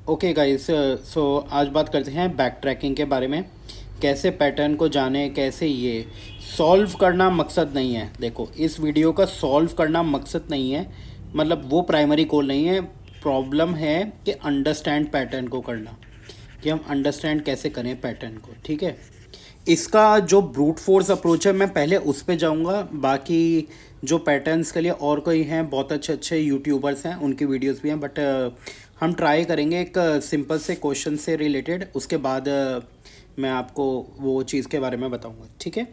Okay guys, सो आज बात करते हैं बैक ट्रैकिंग के बारे में। कैसे पैटर्न को जाने, कैसे ये सॉल्व करना मकसद नहीं है। देखो, इस वीडियो का सॉल्व करना मकसद नहीं है, मतलब वो प्राइमरी गोल नहीं है। प्रॉब्लम है कि अंडरस्टैंड पैटर्न को करना, कि हम अंडरस्टैंड कैसे करें पैटर्न को। ठीक है, इसका जो ब्रूट फोर्स अप्रोच है मैं पहले उस पे जाऊंगा। बाकी जो पैटर्न्स के लिए और कोई हैं, बहुत अच्छे अच्छे यूट्यूबर्स हैं, उनकी वीडियोस भी हैं, बट हम ट्राई करेंगे एक सिंपल से क्वेश्चन से रिलेटेड। उसके बाद मैं आपको वो चीज़ के बारे में बताऊंगा। ठीक है,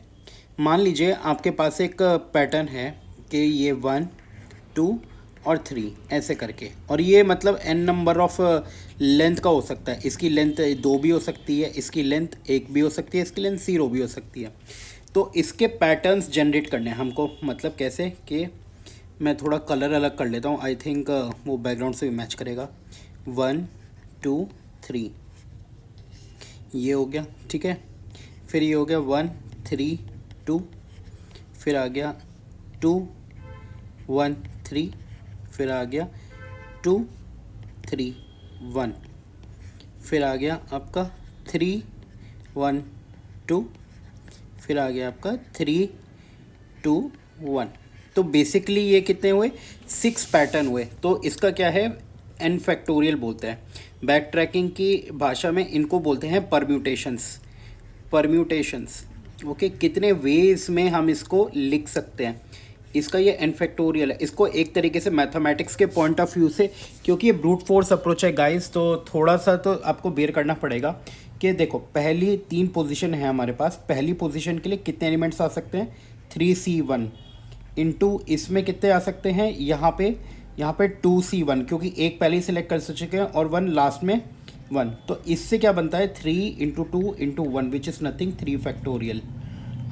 मान लीजिए आपके पास एक पैटर्न है कि ये 1 2 और 3 ऐसे करके, और ये मतलब n नंबर ऑफ लेंथ का हो सकता है। इसकी लेंथ 2 भी हो सकती है, इसकी लेंथ 1 भी हो सकती है, इसकी लेंथ 0 भी हो सकती है। तो इसके पैटर्न्स जनरेट करने हैं हमको, मतलब कैसे कि मैं थोड़ा कलर अलग कर लेता हूँ। आई थिंक वो बैकग्राउंड से भी मैच करेगा। 1 2 3 ये हो गया। ठीक है, फिर ये हो गया 1 3 2, फिर आ गया 2 1 3, फिर आ गया 2 3 1, फिर आ गया आपका 3 1 2, फिर आ गया आपका 3 2 1। तो बेसिकली ये कितने हुए? 6 पैटर्न हुए। तो इसका क्या है, एन फैक्टोरियल बोलते हैं। बैक ट्रैकिंग की भाषा में इनको बोलते हैं परम्यूटेशंस। Permutations, okay. कितने वेज में हम इसको लिख सकते हैं, इसका ये एन फैक्टोरियल है। इसको एक तरीके से मैथमेटिक्स के पॉइंट ऑफ व्यू से, क्योंकि ये ब्रूट फोर्स अप्रोच है गाइस, तो थोड़ा सा तो आपको बेयर करना पड़ेगा कि देखो, पहली 3 पोजीशन है हमारे पास। पहली पोजीशन के लिए कितने एलिमेंट्स आ सकते हैं? 3C1 इंटू इसमें कितने आ सकते हैं, यहाँ पे 2C1, क्योंकि एक पहले ही सिलेक्ट कर चुके हैं और 1 लास्ट में 1। तो इससे क्या बनता है, 3 into 2 into 1 which is nothing 3 factorial.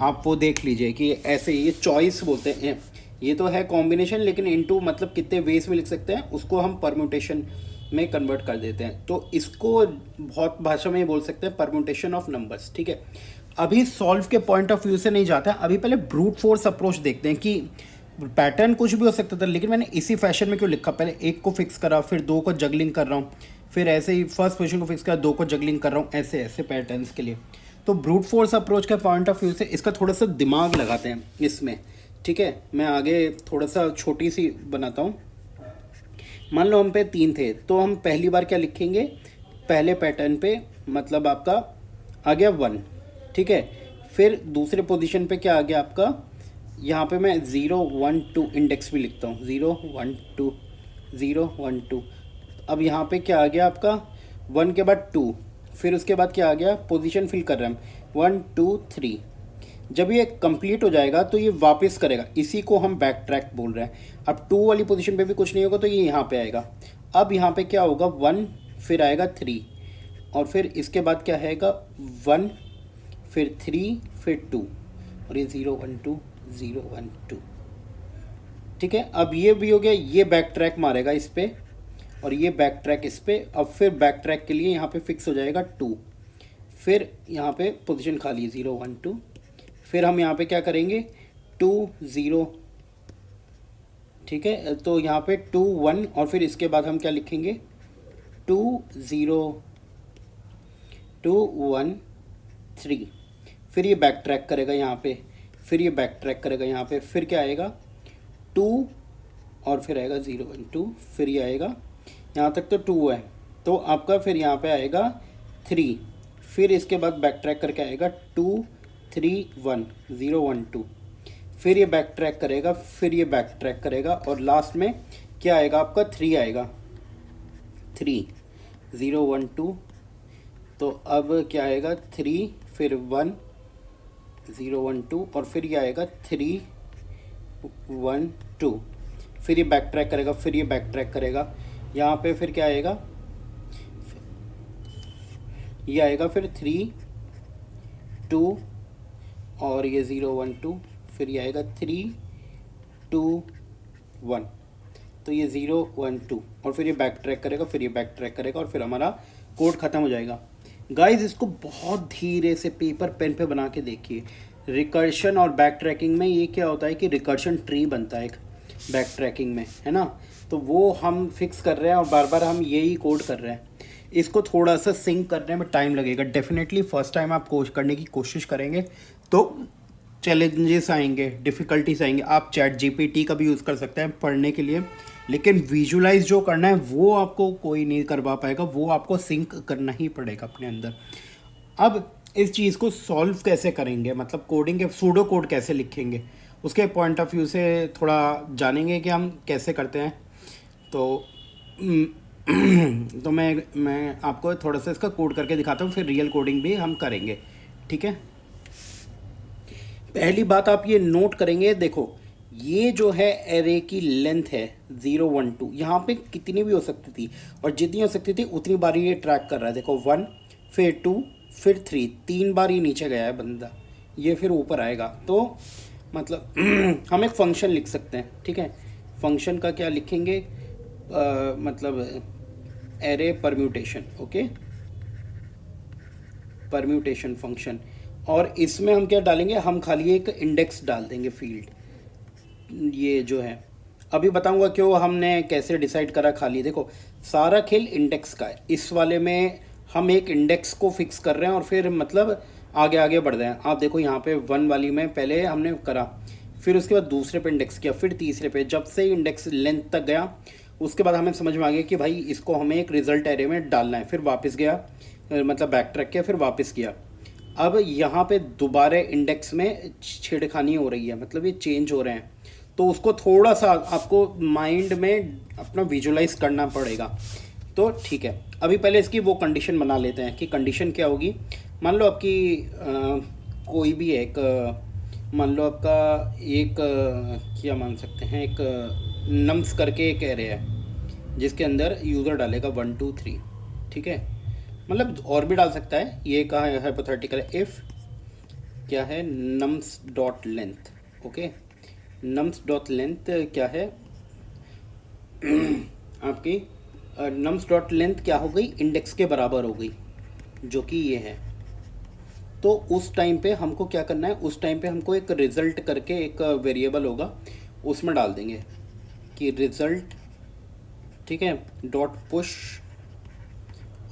आप वो देख लीजिए कि ऐसे ये चॉइस बोलते हैं। ये तो है कॉम्बिनेशन, लेकिन इनटू मतलब कितने वेज में लिख सकते हैं, उसको हम परम्यूटेशन में कन्वर्ट कर देते हैं। तो इसको बहुत भाषा में बोल सकते हैं परम्यूटेशन ऑफ नंबर्स। ठीक है, अभी सॉल्व के पॉइंट ऑफ व्यू से नहीं जाते हैं। अभी पहले ब्रूट फोर्स अप्रोच देखते हैं कि पैटर्न कुछ भी हो सकता था, लेकिन मैंने इसी फैशन में क्यों लिखा। पहले 1 को फिक्स करा, फिर 2 को जगलिंग कर रहा हूँ, फिर ऐसे ही फर्स्ट पोजीशन को फिक्स करा, 2 को जगलिंग कर रहा हूँ, ऐसे ऐसे पैटर्न्स के लिए। तो ब्रूट फोर्स अप्रोच के पॉइंट ऑफ व्यू से इसका थोड़ा सा दिमाग लगाते हैं इसमें। ठीक है, मैं आगे थोड़ा सा छोटी सी बनाता हूँ। मान लो हम पे 3 थे, तो हम पहली बार क्या लिखेंगे, पहले पैटर्न पे मतलब आपका आ गया 1। ठीक है, फिर दूसरे पोजीशन पे क्या आ गया आपका, यहाँ पे मैं 0 1 2 इंडेक्स भी लिखता हूँ, 0 1 2 0 1 2। अब यहाँ पे क्या आ गया आपका, 1 के बाद 2, फिर उसके बाद क्या आ गया, पोजीशन फिल कर रहे हैं हम 1 2 3। जब ये कंप्लीट हो जाएगा तो ये वापस करेगा, इसी को हम बैक ट्रैक बोल रहे हैं। अब 2 वाली पोजीशन पे भी कुछ नहीं होगा तो ये यहाँ पे आएगा। अब यहाँ पे क्या होगा, 1, फिर आएगा 3, और फिर इसके बाद क्या आएगा 1, फिर 3, फिर 2, और ये 0 1 2 0 1 2। ठीक है, अब ये भी हो गया, ये बैक ट्रैक मारेगा इस पे, और ये बैक ट्रैक इस पे। अब फिर बैक ट्रैक के लिए यहाँ पे फिक्स हो जाएगा 2, फिर यहाँ पे पोजीशन खाली 0 1 2, फिर हम यहाँ पे क्या करेंगे 2 0। ठीक है, तो यहाँ पे 2 1, और फिर इसके बाद हम क्या लिखेंगे 2 0 2 1 3। फिर ये बैक ट्रैक करेगा यहाँ पे, फिर ये बैक ट्रैक करेगा यहाँ पे, फिर क्या आएगा 2, और फिर आएगा 0 1 2, फिर ये आएगा यहाँ तक तो 2 है, तो आपका फिर यहाँ पे आएगा 3, फिर इसके बाद बैक ट्रैक करके आएगा 2 3 1 0 1 2, फिर ये बैक ट्रैक करेगा, फिर ये बैक ट्रैक करेगा, और लास्ट में क्या आएगा आपका 3 आएगा, 3 0 1 2। तो अब क्या आएगा 3, फिर 1 0 1 2, और फिर ये आएगा 3 1 2, फिर ये बैक ट्रैक करेगा, फिर ये बैक ट्रैक करेगा, यहाँ पे फिर क्या आएगा, ये आएगा फिर 3 2, और ये 0 1 2, फिर ये आएगा 3 2 1। तो ये 0 1 2, और फिर ये बैक ट्रैक करेगा, फिर ये बैक ट्रैक करेगा, और फिर हमारा कोड ख़त्म हो जाएगा। गाइस, इसको बहुत धीरे से पेपर पेन पे बना के देखिए। रिकर्शन और बैक ट्रैकिंग में ये क्या होता है कि रिकर्शन ट्री बनता है एक बैक ट्रैकिंग में, है ना। तो वो हम फिक्स कर रहे हैं और बार बार हम यही कोड कर रहे हैं। इसको थोड़ा सा सिंक करने में टाइम लगेगा डेफिनेटली। फर्स्ट टाइम आप करने की कोशिश करेंगे तो चैलेंजेस आएंगे, डिफ़िकल्टीज आएंगे। आप चैट जीपीटी का भी यूज़ कर सकते हैं पढ़ने के लिए, लेकिन विजुलाइज जो करना है वो आपको कोई नहीं करवा पाएगा, वो आपको सिंक करना ही पड़ेगा अपने अंदर। अब इस चीज़ को सॉल्व कैसे करेंगे, मतलब कोडिंग के सूडो कोड कैसे लिखेंगे, उसके पॉइंट ऑफ व्यू से थोड़ा जानेंगे कि हम कैसे करते हैं। तो तो मैं आपको थोड़ा सा इसका कोड करके दिखाता हूँ, फिर रियल कोडिंग भी हम करेंगे, ठीक है। पहली बात आप ये नोट करेंगे, देखो ये जो है एरे की लेंथ है 0 1 2, यहाँ पे कितनी भी हो सकती थी और जितनी हो सकती थी उतनी बार ये ट्रैक कर रहा है। देखो 1 फिर 2 फिर 3, 3 बार ये नीचे गया है बंदा, ये फिर ऊपर आएगा। तो मतलब हम एक फंक्शन लिख सकते हैं, ठीक है। फंक्शन का क्या लिखेंगे, मतलब array permutation, okay, permutation function. और इसमें हम क्या डालेंगे, हम खाली एक इंडेक्स डाल देंगे फील्ड, ये जो है अभी बताऊंगा क्यों हमने कैसे डिसाइड करा खाली। देखो सारा खेल इंडेक्स का है, इस वाले में हम एक इंडेक्स को फिक्स कर रहे हैं और फिर मतलब आगे आगे बढ़ रहे हैं। आप देखो यहाँ पे 1 वाली में पहले हमने करा, फिर उसके बाद दूसरे पे इंडेक्स किया, फिर तीसरे पे, जब से इंडेक्स लेंथ तक गया उसके बाद हमें समझ में आ गया कि भाई इसको हमें एक रिजल्ट एरे में डालना है। फिर वापस गया, मतलब बैक ट्रैक किया, फिर वापस किया। अब यहाँ पे दोबारा इंडेक्स में छेड़खानी हो रही है, मतलब ये चेंज हो रहे हैं, तो उसको थोड़ा सा आपको माइंड में अपना विजुलाइज करना पड़ेगा। तो ठीक है, अभी पहले इसकी वो कंडीशन बना लेते हैं कि कंडीशन क्या होगी। मान लो आपकी कोई भी एक मान लो आपका एक क्या मान सकते हैं, एक नम्स करके एक एरे है जिसके अंदर यूज़र डालेगा 1 2 3, ठीक है। मतलब और भी डाल सकता है, ये कहा है हाइपोथेटिकल है। इफ़ क्या है, nums dot length, okay, nums dot length क्या है आपकी नम्स डॉट लेंथ क्या हो गई, इंडेक्स के बराबर हो गई, जो कि ये है। तो उस टाइम पे हमको क्या करना है, उस टाइम पे हमको एक रिज़ल्ट करके एक वेरिएबल होगा उसमें डाल देंगे कि रिज़ल्ट, ठीक है, डॉट पुश,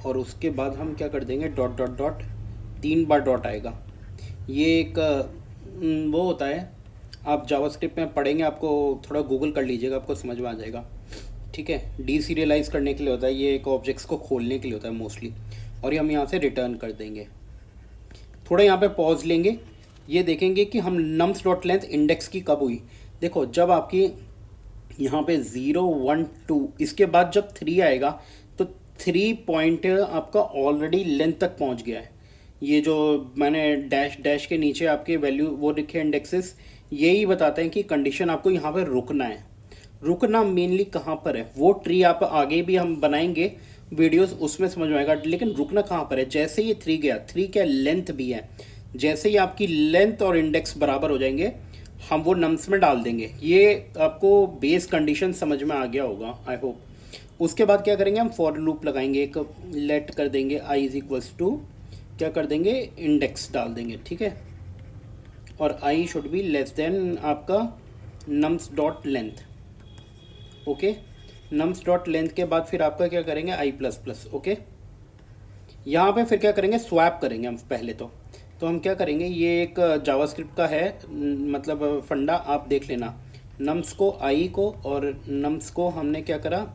और उसके बाद हम क्या कर देंगे डॉट डॉट डॉट, 3 बार डॉट आएगा। ये एक वो होता है, आप जावास्क्रिप्ट में पढ़ेंगे, आपको थोड़ा गूगल कर लीजिएगा, आपको समझ में आ जाएगा, ठीक है। डीसीरियलाइज करने के लिए होता है, ये एक ऑब्जेक्ट्स को खोलने के लिए होता है मोस्टली, और ये हम यहाँ से रिटर्न कर देंगे। थोड़ा यहाँ पे पॉज लेंगे, ये देखेंगे कि हम नम्स डॉट लेंथ इंडेक्स की कब हुई। देखो जब आपकी यहाँ पे 0 1 2, इसके बाद जब 3 आएगा तो 3 पॉइंट आपका ऑलरेडी लेंथ तक पहुँच गया है। ये जो मैंने डैश डैश के नीचे आपके वैल्यू वो लिखे इंडेक्सेस, यही बताते हैं कि कंडीशन आपको यहाँ पे रुकना है। रुकना मेनली कहाँ पर है, वो ट्री आप आगे भी हम बनाएंगे वीडियोस, उसमें समझ में आएगा, लेकिन रुकना कहाँ पर है। जैसे ये 3 गया, 3 क्या लेंथ भी है, जैसे ही आपकी लेंथ और इंडेक्स बराबर हो जाएंगे हम वो नम्स में डाल देंगे। ये आपको बेस कंडीशन समझ में आ गया होगा आई होप। उसके बाद क्या करेंगे, हम फॉर लूप लगाएंगे, एक लेट कर देंगे आई इज इक्वल्स टू, क्या कर देंगे, इंडेक्स डाल देंगे, ठीक है। और I should be less than आपका nums dot length, okay. Nums dot length के बाद फिर आपका क्या करेंगे, आई प्लस प्लस, ओके। यहाँ पे फिर क्या करेंगे, स्वैप करेंगे हम पहले तो हम क्या करेंगे, ये एक जावास्क्रिप्ट का है मतलब फंडा, आप देख लेना। नम्स को आई को और नम्स को हमने क्या करा,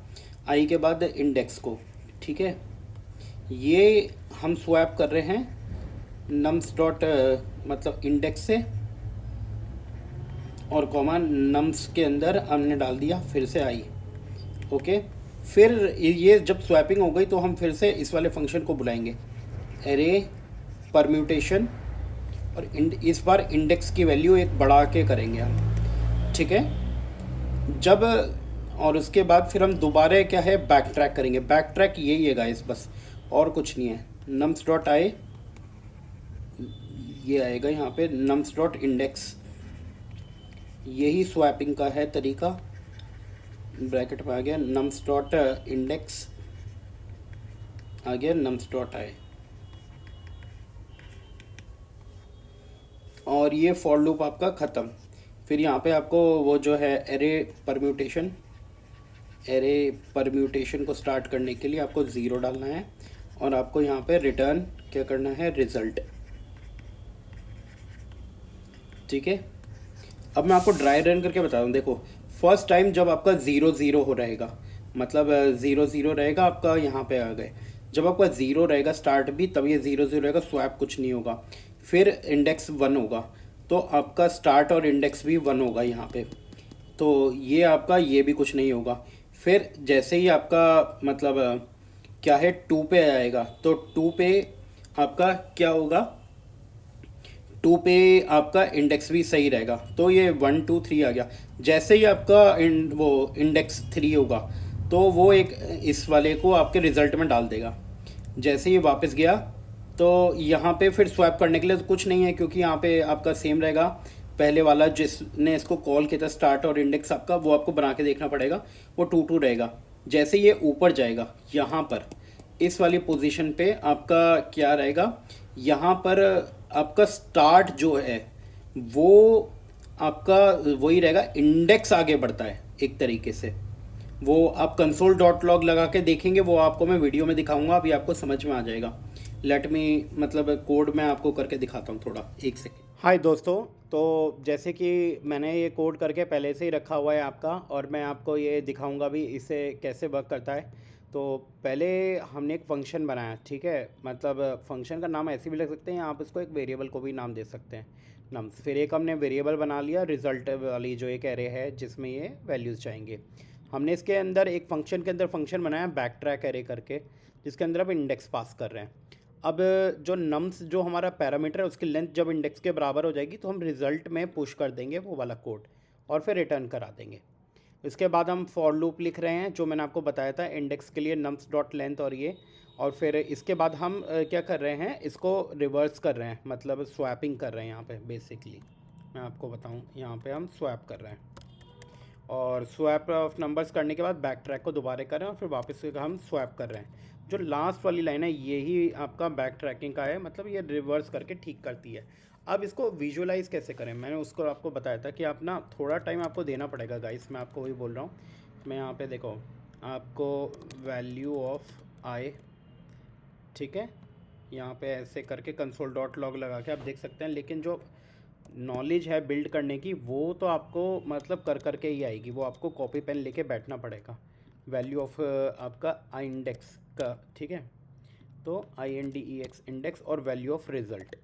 आई के बाद इंडेक्स को, ठीक है। ये हम स्वैप कर रहे हैं नम्स डॉट मतलब इंडेक्स से, और कॉमा नम्स के अंदर हमने डाल दिया फिर से आई, ओके। फिर ये जब स्वैपिंग हो गई तो हम फिर से इस वाले फंक्शन को बुलाएंगे, एरे परम्यूटेशन, और इस बार इंडेक्स की वैल्यू एक बढ़ा के करेंगे हम, ठीक है। जब और उसके बाद फिर हम दोबारा क्या है बैक ट्रैक करेंगे। बैक ट्रैक यही है गाइस, बस और कुछ नहीं है। नम्स डॉट आए, ये आएगा यहाँ पे नम्स डॉट इंडेक्स, यही स्वैपिंग का है तरीका। ब्रैकेट में आ गया नम्स डॉट इंडेक्स, आ गया नम्स डॉट आए, और ये फॉर लूप आपका ख़त्म। फिर यहाँ पे आपको वो जो है एरे परम्यूटेशन को स्टार्ट करने के लिए आपको 0 डालना है, और आपको यहाँ पे रिटर्न क्या करना है, रिज़ल्ट। ठीक है, अब मैं आपको ड्राई रन करके बता दूँ। देखो फर्स्ट टाइम जब आपका 0 0 हो रहेगा, मतलब 0 0 रहेगा, आपका यहाँ पे आ गए। जब आपका 0 रहेगा स्टार्ट भी, तब ये 0 0 रहेगा, स्वैप कुछ नहीं होगा। फिर इंडेक्स 1 होगा, तो आपका स्टार्ट और इंडेक्स भी 1 होगा यहाँ पे। तो ये आपका ये भी कुछ नहीं होगा। फिर जैसे ही आपका मतलब क्या है 2 पे आएगा, तो 2 पे आपका क्या होगा, 2 पे आपका इंडेक्स भी सही रहेगा। तो ये 1 2 3 आ गया। जैसे ही आपका वो इंडेक्स 3 होगा, तो वो एक इस वाले को आपके रिजल्ट में डाल देगा। जैसे ही वापस गया, तो यहाँ पे फिर स्वैप करने के लिए तो कुछ नहीं है, क्योंकि यहाँ पे आपका सेम रहेगा। पहले वाला जिसने इसको कॉल किया था स्टार्ट और इंडेक्स आपका, वो आपको बना के देखना पड़ेगा, वो 2 2 रहेगा। जैसे ये ऊपर जाएगा यहाँ पर, इस वाली पोजीशन पे आपका क्या रहेगा, यहाँ पर आपका स्टार्ट जो है वो आपका वही रहेगा, इंडेक्स आगे बढ़ता है एक तरीके से। वो आप कंसोल डॉट लॉग लगा के देखेंगे, वो आपको मैं वीडियो में दिखाऊंगा, अभी आपको समझ में आ जाएगा। लेट मी मतलब कोड मैं आपको करके दिखाता हूँ थोड़ा, एक सेकेंड। हाय दोस्तों, तो जैसे कि मैंने ये कोड करके पहले से ही रखा हुआ है आपका, और मैं आपको ये दिखाऊंगा भी इसे कैसे वर्क करता है। तो पहले हमने एक फ़ंक्शन बनाया, ठीक है, मतलब फ़ंक्शन का नाम ऐसे भी लिख सकते हैं, आप इसको एक वेरिएबल को भी नाम दे सकते हैं नाम। फिर एक हमने वेरिएबल बना लिया रिज़ल्ट वाली, जो एक एरे है जिसमें ये वैल्यूज़ जाएंगे। हमने इसके अंदर एक फ़ंक्शन के अंदर फ़ंक्शन बनाया बैक ट्रैक एरे करके, जिसके अंदर अब इंडेक्स पास कर रहे हैं। अब जो नम्स जो हमारा पैरामीटर है उसकी लेंथ जब इंडेक्स के बराबर हो जाएगी, तो हम रिज़ल्ट में पुश कर देंगे वो वाला कोड और फिर रिटर्न करा देंगे। इसके बाद हम फॉर लूप लिख रहे हैं, जो मैंने आपको बताया था इंडेक्स के लिए नम्स डॉट लेंथ और ये। और फिर इसके बाद हम क्या कर रहे हैं, इसको रिवर्स कर रहे हैं, मतलब स्वैपिंग कर रहे हैं यहाँ पे बेसिकली। मैं आपको बताऊँ, यहाँ पे हम स्वैप कर रहे हैं, और स्वैप ऑफ नंबर्स करने के बाद बैक ट्रैक को दोबारा कर रहे हैं, और फिर वापस से हम स्वैप कर रहे हैं। जो लास्ट वाली लाइन है यही आपका बैक ट्रैकिंग का है, मतलब ये रिवर्स करके ठीक करती है। अब इसको विजुअलाइज कैसे करें, मैंने उसको आपको बताया था कि आप ना थोड़ा टाइम आपको देना पड़ेगा गाइस, मैं आपको वही बोल रहा हूँ। मैं यहाँ पे देखो, आपको वैल्यू ऑफ आई, ठीक है, यहाँ पे ऐसे करके कंसोल डॉट लॉग लगा के आप देख सकते हैं। लेकिन जो नॉलेज है बिल्ड करने की, वो तो आपको मतलब कर करके ही आएगी, वो आपको कॉपी पेन लेके बैठना पड़ेगा। वैल्यू ऑफ आपका आई इंडेक्स का, ठीक है, तो INDEX इंडेक्स और वैल्यू ऑफ रिज़ल्ट,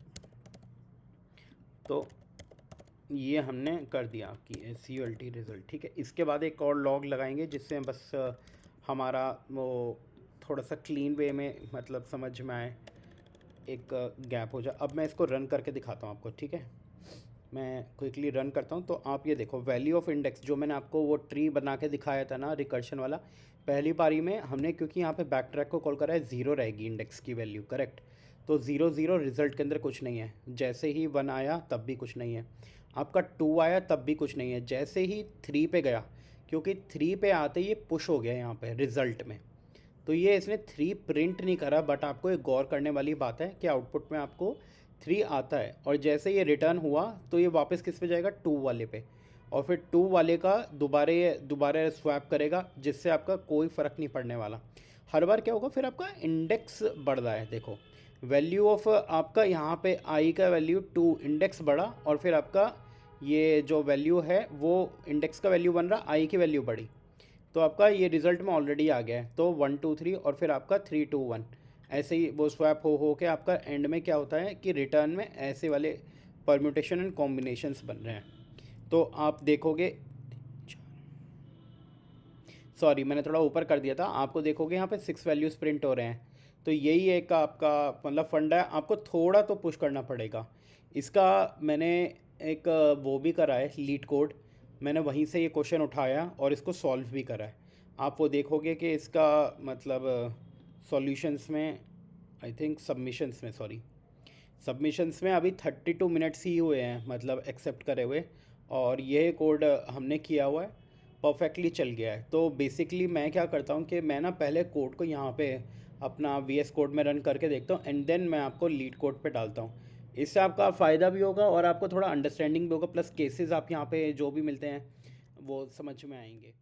तो ये हमने कर दिया आपकी CULT रिज़ल्ट, ठीक है। इसके बाद एक और लॉग लगाएंगे, जिससे बस हमारा वो थोड़ा सा क्लीन वे में मतलब समझ में आए, एक गैप हो जाए। अब मैं इसको रन करके दिखाता हूँ आपको, ठीक है। मैं क्विकली रन करता हूँ, तो आप ये देखो वैल्यू ऑफ इंडेक्स, जो मैंने आपको वो ट्री बना के दिखाया था ना रिकर्शन वाला, पहली बारी में हमने, क्योंकि यहाँ पे बैक ट्रैक को कॉल करा है, 0 रहेगी इंडेक्स की वैल्यू, करेक्ट। तो 0 0 रिजल्ट के अंदर कुछ नहीं है। जैसे ही 1 आया तब भी कुछ नहीं है, आपका 2 आया तब भी कुछ नहीं है। जैसे ही 3 पे गया, क्योंकि 3 पे आते ही ये पुश हो गया यहाँ पे रिज़ल्ट में, तो ये इसने 3 प्रिंट नहीं करा। बट आपको एक गौर करने वाली बात है कि आउटपुट में आपको 3 आता है, और जैसे ये रिटर्न हुआ तो ये वापस किस पे जाएगा, 2 वाले पे, और फिर 2 वाले का दोबारा स्वैप करेगा, जिससे आपका कोई फ़र्क नहीं पड़ने वाला। हर बार क्या होगा, फिर आपका इंडेक्स बढ़ रहा है। देखो वैल्यू ऑफ आपका यहाँ पे आई का वैल्यू 2, इंडेक्स बढ़ा, और फिर आपका ये जो वैल्यू है वो इंडेक्स का वैल्यू बन रहा, आई की वैल्यू बढ़ी, तो आपका ये रिज़ल्ट में ऑलरेडी आ गया है। तो 1 2 3 और फिर आपका 3 2 1, ऐसे ही वो स्वैप हो के आपका एंड में क्या होता है कि रिटर्न में ऐसे वाले परम्यूटेशन एंड कॉम्बिनेशंस बन रहे हैं। तो आप देखोगे, सॉरी मैंने थोड़ा ऊपर कर दिया था, आपको देखोगे यहाँ पे 6 वैल्यूज़ प्रिंट हो रहे हैं। तो यही एक आपका मतलब फंडा है, आपको थोड़ा तो पुश करना पड़ेगा। इसका मैंने एक वो भी करा है लीड कोड, मैंने वहीं से ये क्वेश्चन उठाया और इसको सॉल्व भी करा है। आप वो देखोगे कि इसका मतलब सॉल्यूशंस में, आई थिंक सबमिशंस में अभी 32 मिनट्स ही हुए हैं, मतलब एक्सेप्ट करे हुए, और ये कोड हमने किया हुआ है, परफेक्टली चल गया है। तो बेसिकली मैं क्या करता हूँ कि मैं ना पहले कोड को यहाँ पे अपना VS कोड में रन करके देखता हूँ, एंड देन मैं आपको लीड कोड पे डालता हूँ। इससे आपका फ़ायदा भी होगा और आपको थोड़ा अंडरस्टैंडिंग भी होगा, प्लस केसेस आप यहाँ पे जो भी मिलते हैं वो समझ में आएंगे।